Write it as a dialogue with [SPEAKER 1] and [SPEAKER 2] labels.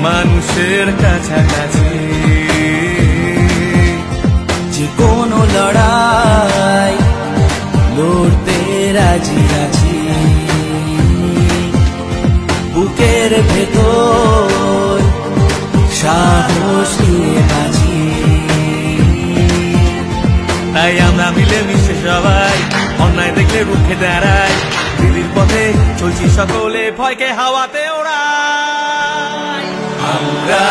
[SPEAKER 1] মানুষের কাছাকাছি।
[SPEAKER 2] যে কোনো লড়াই লড়তে রাজি আছি, বুকের ভেতর সাহস নিয়ে বাঁচি।
[SPEAKER 1] তাই আমরা মিলে মিশে সবাই অন্যায় দেখলে রুখে দাঁড়াই, দিদির পথে চলছি সকলে ভয়কে হাওয়াতে ওড়াই। আমরা